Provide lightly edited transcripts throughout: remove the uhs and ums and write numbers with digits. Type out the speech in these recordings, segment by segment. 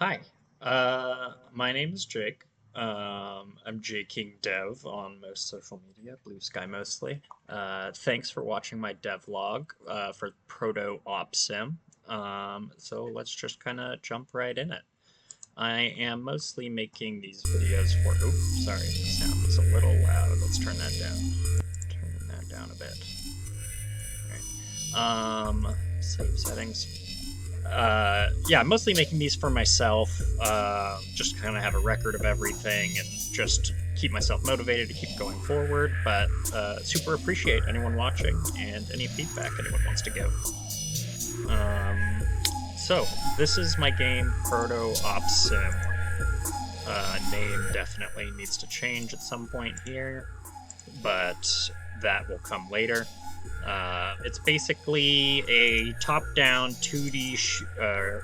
Hi, my name is Jake. I'm jking-dev on most social media, Blue Sky mostly. Thanks for watching my devlog for Proto Opsim. So let's just kind of jump right in it. I am mostly making these videos for. Oops, sorry, the sound is a little loud. Let's turn that down. Turn that down a bit. Save settings. Yeah, I'm mostly making these for myself, just kind of have a record of everything and just keep myself motivated to keep going forward, but super appreciate anyone watching and any feedback anyone wants to give. So, this is my game, Proto Opsim. Name definitely needs to change at some point here, but that will come later. It's basically a top-down 2D, a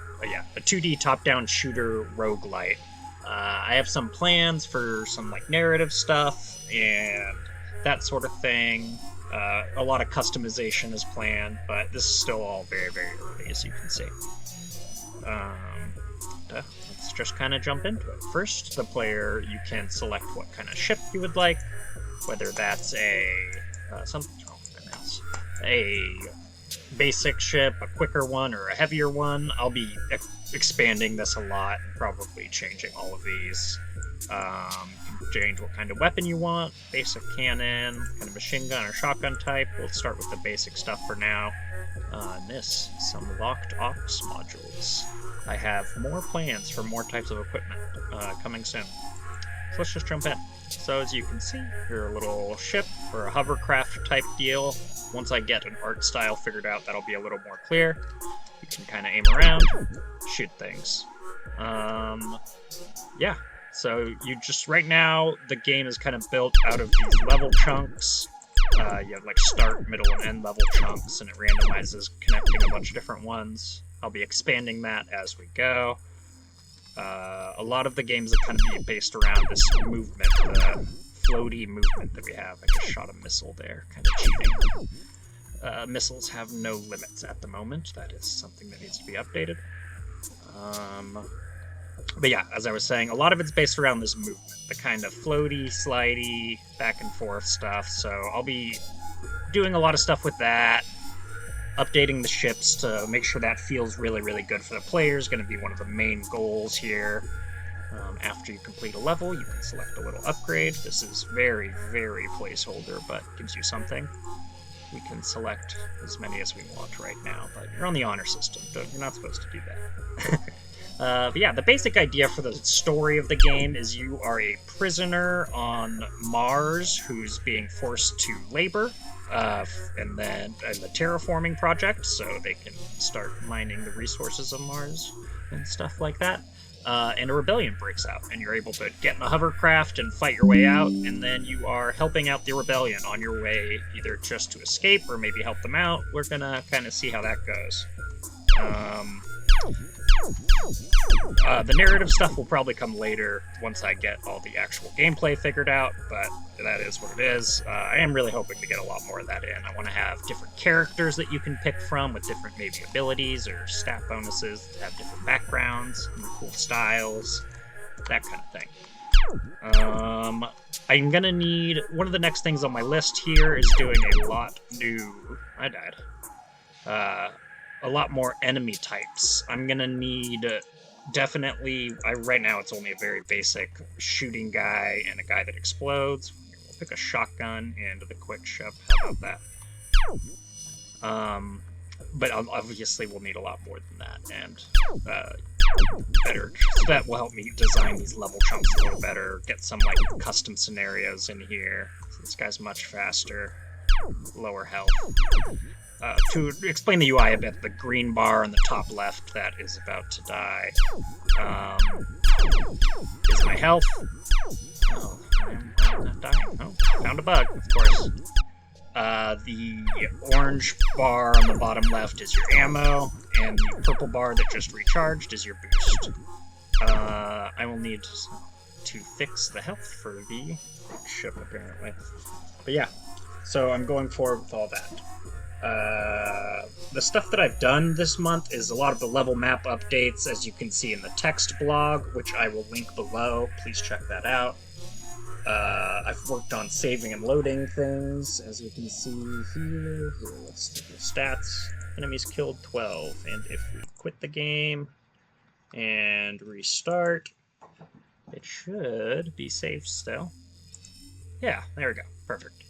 2D top-down shooter roguelite. I have some plans for some like narrative stuff and that sort of thing. A lot of customization is planned, but this is still all very, very early, as you can see. Let's just kind of jump into it. First, the player, you can select what kind of ship you would like, whether that's a a basic ship, a quicker one, or a heavier one. I'll be expanding this a lot and probably changing all of these. You can change what kind of weapon you want, basic cannon, kind of machine gun or shotgun type. We'll start with the basic stuff for now. Some locked ops modules. I have more plans for more types of equipment coming soon. So let's just jump in. So as you can see, your little ship or a hovercraft type deal. Once I get an art style figured out, that'll be a little more clear. You can kind of aim around, shoot things. Yeah, so you just, right now, the game is kind of built out of these level chunks. You have like start, middle, and end level chunks, and it randomizes connecting a bunch of different ones. I'll be expanding that as we go. A lot of the games are kind of be based around this movement, the floaty movement that we have. I just shot a missile there, kind of cheating. Missiles have no limits at the moment. That is something that needs to be updated. But yeah, as I was saying, a lot of it's based around this movement, the kind of floaty, slidey, back and forth stuff. So I'll be doing a lot of stuff with that. Updating the ships to make sure that feels really, really good for the players. Going to be one of the main goals here. After you complete a level, you can select a little upgrade. This is very, very placeholder, but gives you something. We can select as many as we want right now, but you're on the honor system. You're not supposed to do that. But yeah, the basic idea for the story of the game is you are a prisoner on Mars who's being forced to labor. And then the terraforming project, so they can start mining the resources of Mars and stuff like that. And a rebellion breaks out, and you're able to get in a hovercraft and fight your way out, and then you are helping out the rebellion on your way, either just to escape or maybe help them out. We're gonna kind of see how that goes. The narrative stuff will probably come later once I get all the actual gameplay figured out, but that is what it is. I am really hoping to get a lot more of that in. I want to have different characters that you can pick from with different maybe abilities or stat bonuses that have different backgrounds and cool styles, that kind of thing. I'm gonna need, one of the next things on my list here is doing a lot new, I died. A lot more enemy types. I'm gonna need definitely, right now it's only a very basic shooting guy and a guy that explodes. We'll pick a shotgun and the quick ship. How about that? But obviously we'll need a lot more than that, and better. So that will help me design these level chunks a little better, get some like custom scenarios in here. So this guy's much faster, lower health. To explain the UI a bit, the green bar on the top left that is about to die is my health. Oh, I'm not dying. Oh, found a bug, of course. The orange bar on the bottom left is your ammo, and the purple bar that just recharged is your boost. I will need to fix the health for the ship, apparently. But yeah, so I'm going forward with all that. The stuff that I've done this month is a lot of the level map updates, as you can see in the text blog, which I will link below. Please check that out. I've worked on saving and loading things, as you can see here. Here, let's do the stats. Enemies killed 12, and if we quit the game and restart, it should be saved still. Yeah, there we go. Perfect.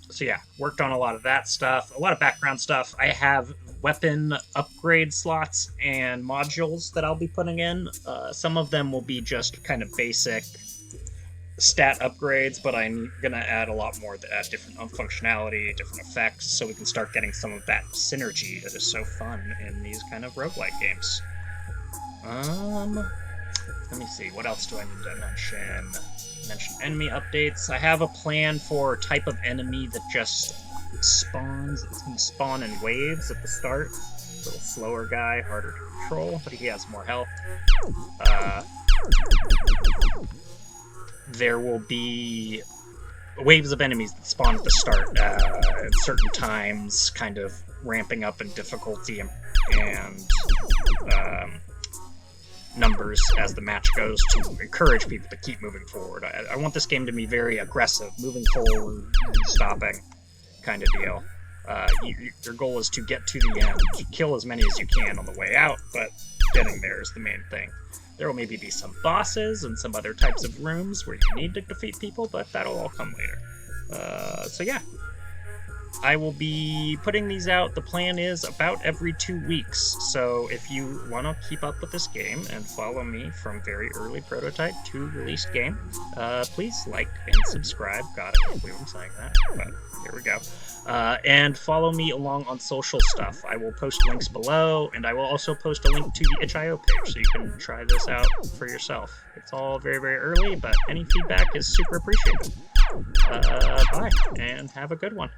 So yeah, worked on a lot of that stuff, a lot of background stuff. I have weapon upgrade slots and modules that I'll be putting in. Some of them will be just kind of basic stat upgrades, but I'm going to add a lot more that add different functionality, different effects, so we can start getting some of that synergy that is so fun in these kind of roguelike games. Let me see, what else do I need to mention? Mention enemy updates. I have a plan for type of enemy that just spawns. It's going to spawn in waves at the start. A little slower guy, harder to control, but he has more health. There will be waves of enemies that spawn at the start at certain times, kind of ramping up in difficulty and numbers as the match goes to encourage people to keep moving forward. I want this game to be very aggressive, moving forward, stopping kind of deal. Your goal is to get to the end, to kill as many as you can on the way out, but getting there is the main thing. There will maybe be some bosses and some other types of rooms where you need to defeat people, but that'll all come later. So yeah. I will be putting these out, the plan is, about every 2 weeks, so if you want to keep up with this game and follow me from very early prototype to released game, please like and subscribe. God, I can't believe I'm saying that, but here we go. And follow me along on social stuff. I will post links below, and I will also post a link to the itch.io page, so you can try this out for yourself. It's all very, very early, but any feedback is super appreciated. Bye, and have a good one.